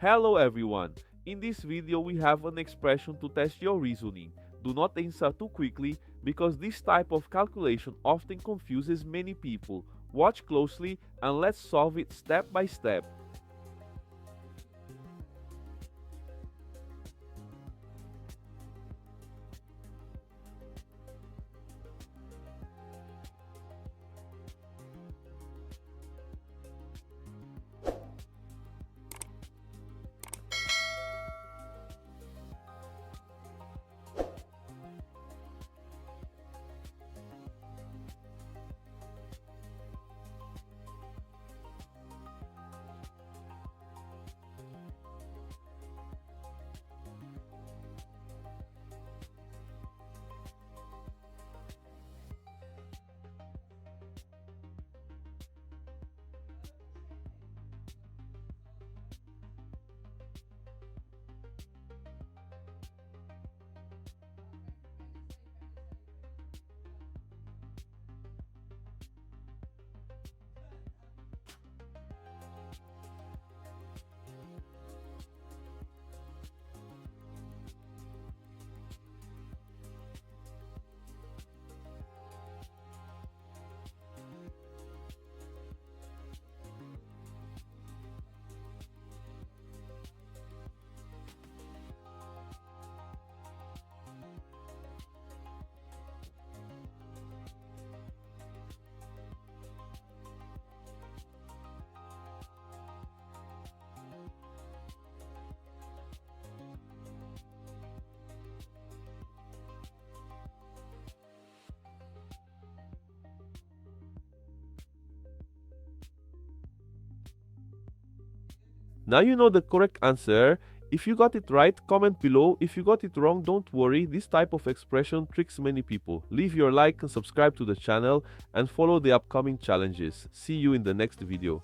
Hello everyone, in this video we have an expression to test your reasoning. Do not answer too quickly because this type of calculation often confuses many people. Watch closely and let's solve it step by step. Now you know the correct answer. If you got it right, comment below. If you got it wrong, don't worry. This type of expression tricks many people. Leave your like and subscribe to the channel and follow the upcoming challenges. See you in the next video.